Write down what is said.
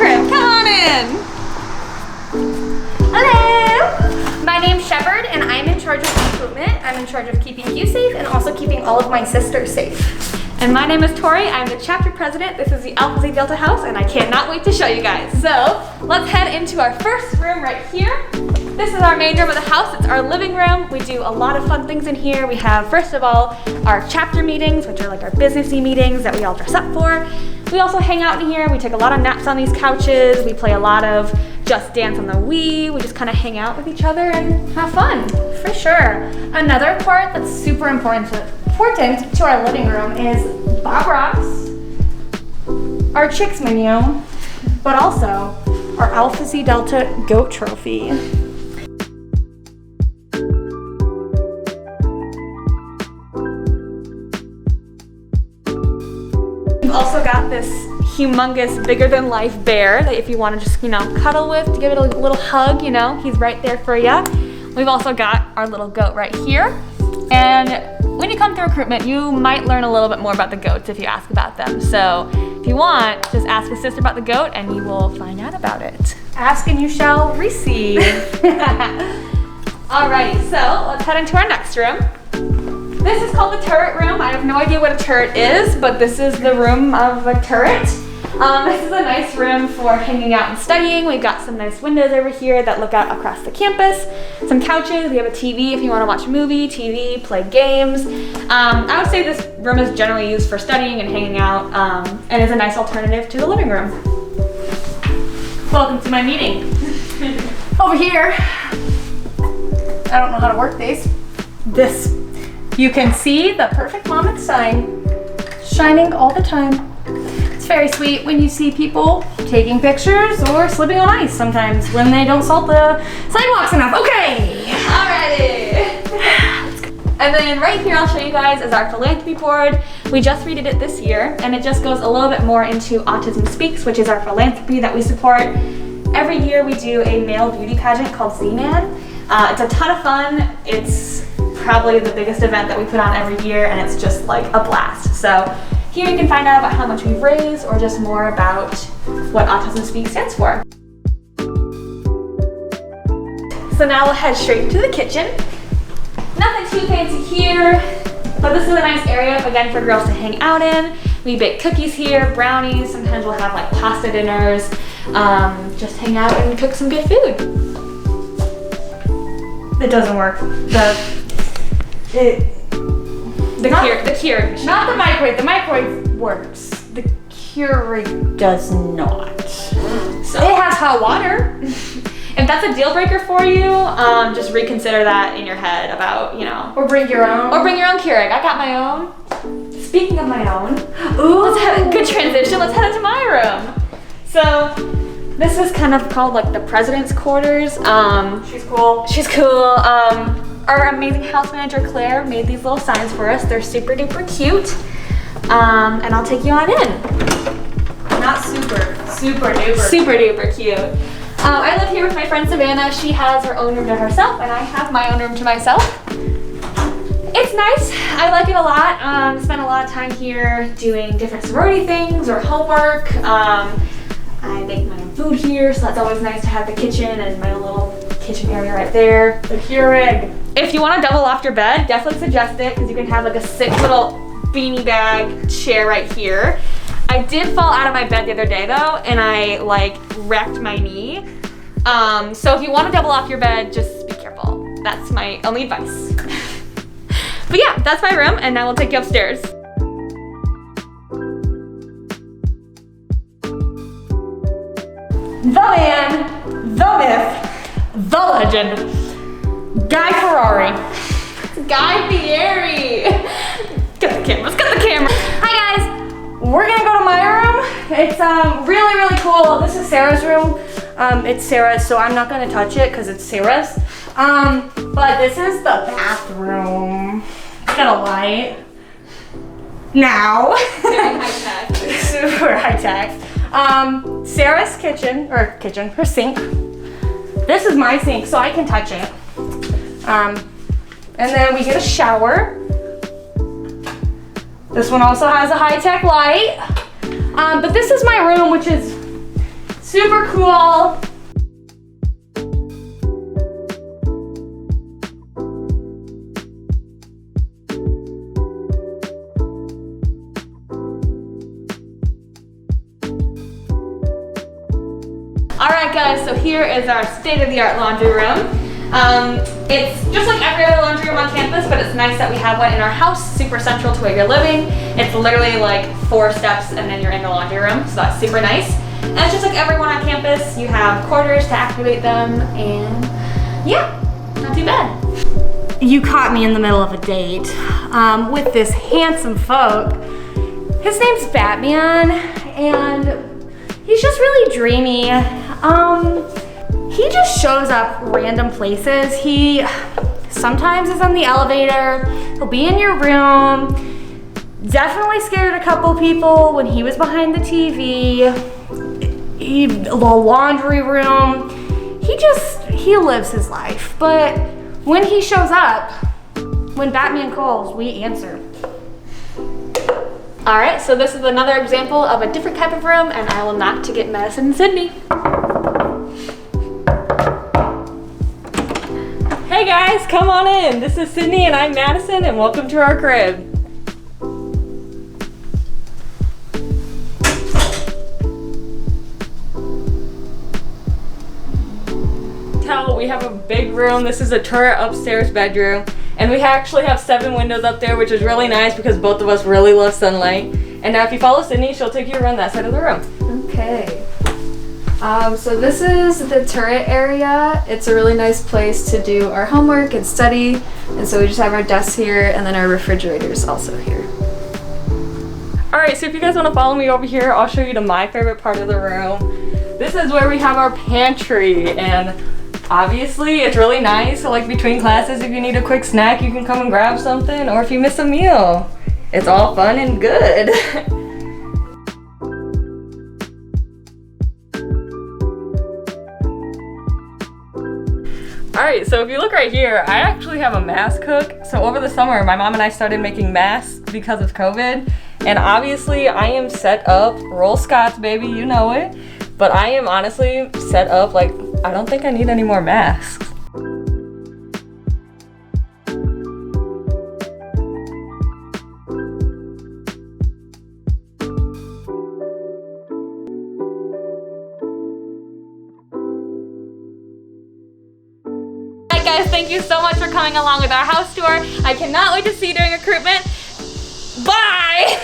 crib. Come on in. Hello. My name's Shepherd, and I'm in charge of recruitment. I'm in charge of keeping you safe and also keeping all of my sisters safe. And my name is Tori. I'm the chapter president. This is the Alpha Zeta Delta house, and I cannot wait to show you guys. So let's head into our first room right here. This is our main room of the house. It's our living room. We do a lot of fun things in here. We have, first of all, our chapter meetings, which are like our businessy meetings that we all dress up for. We also hang out in here. We take a lot of naps on these couches. We play a lot of Just Dance on the Wii. We just kind of hang out with each other and have fun. For sure. Another part that's super important to our living room is Bob Ross, our Chicks menu, but also our Alpha Zeta Delta goat trophy. We've also got this humongous, bigger than life bear that if you want to just, cuddle with, to give it a little hug, he's right there for you. We've also got our little goat right here. And when you come to recruitment, you might learn a little bit more about the goats if you ask about them. So if you want, just ask a sister about the goat and you will find out about it. Ask and you shall receive. Alright, so let's head into our next room. This is called the turret room. I have no idea what a turret is, but this is the room of a turret. This is a nice room for hanging out and studying. We've got some nice windows over here that look out across the campus. Some couches. We have a TV if you want to watch a movie, TV, play games. I would say this room is generally used for studying and hanging out, and is a nice alternative to the living room. Welcome to my meeting. Over here, I don't know how to work these. You can see the perfect Monmouth sign shining all the time. It's very sweet when you see people taking pictures or slipping on ice sometimes when they don't salt the sidewalks enough. Okay. Alrighty. And then right here I'll show you guys is our Philanthropy board. We just redid it this year, and it just goes a little bit more into Autism Speaks, which is our philanthropy that we support. Every year we do a male beauty pageant called Z-Man. It's a ton of fun. It's probably the biggest event that we put on every year, and it's just like a blast. So here you can find out about how much we've raised or just more about what Autism Speaks stands for. So now we'll head straight to the kitchen. Nothing too fancy here, but this is a nice area, again, for girls to hang out in. We bake cookies here, brownies. Sometimes we'll have like pasta dinners. Just hang out and cook some good food. It doesn't work. The Keurig machine. Not the microwave. The microwave works. The Keurig does not. So it has hot water. If that's a deal breaker for you, just reconsider that in your head about, Or bring your own. Or bring your own Keurig. I got my own. Speaking of my own, let's have a good transition. Let's head into my room. So this is kind of called like the president's quarters. She's cool. She's cool. Our amazing house manager, Claire, made these little signs for us. They're super duper cute. And I'll take you on in. Not super duper. Super duper cute. I live here with my friend Savannah. She has her own room to herself, and I have my own room to myself. It's nice. I like it a lot. Spend a lot of time here doing different sorority things or homework. I make my own food here, so that's always nice to have the kitchen and my own little kitchen area right there. The Keurig. If you want to double loft your bed, definitely suggest it, because you can have like a sick little beanie bag chair right here. I did fall out of my bed the other day though, and I wrecked my knee. So if you want to double loft your bed, just be careful. That's my only advice. But yeah, that's my room, and now we'll take you upstairs. The man, the myth, the legend, Guy Ferrari. Guy Fieri. Get the camera, let's get the camera. Hi guys, we're gonna go to my room. It's really, really cool. This is Sarah's room. It's Sarah's, so I'm not gonna touch it because it's Sarah's. But this is the bathroom. It's got a light. Now. Very high tech. Super high tech. Sarah's her sink. This is my sink, so I can touch it. And then we get a shower. This one also has a high-tech light. But this is my room, which is Super cool. Alright guys, so here is our state-of-the-art laundry room. It's just like every other laundry room on campus, but it's nice that we have one in our house, super central to where you're living. It's literally like 4 steps and then you're in the laundry room, so that's super nice. And it's just like everyone on campus, you have quarters to activate them, and yeah, not too bad. You caught me in the middle of a date with this handsome folk. His name's Batman, and he's just really dreamy. He just shows up random places. He sometimes is on the elevator, he'll be in your room. Definitely scared a couple people when he was behind the TV. The laundry room. He lives his life. But when he shows up, when Batman calls, we answer. Alright, so this is another example of a different type of room, and I will knock to get Madison and Sydney. Hey guys, come on in. This is Sydney and I'm Madison, and welcome to our crib. We have a big room. This is a turret upstairs bedroom, and we actually have 7 windows up there, which is really nice because both of us really love sunlight. And now if you follow Sydney, she'll take you around that side of the room. Okay. So this is the turret area. It's a really nice place to do our homework and study. And so we just have our desks here, and then our refrigerator's also here. Alright, so if you guys want to follow me over here, I'll show you to my favorite part of the room. This is where we have our pantry, and obviously it's really nice. So like between classes, if you need a quick snack, you can come and grab something, or if you miss a meal. It's all fun and good. Alright, so if you look right here, I actually have a mask hook. So over the summer, my mom and I started making masks because of COVID. And obviously I am set up, roll Scots baby, you know it. But I am honestly set up like, I don't think I need any more masks. Guys, thank you so much for coming along with our house tour. I cannot wait to see you during recruitment. Bye!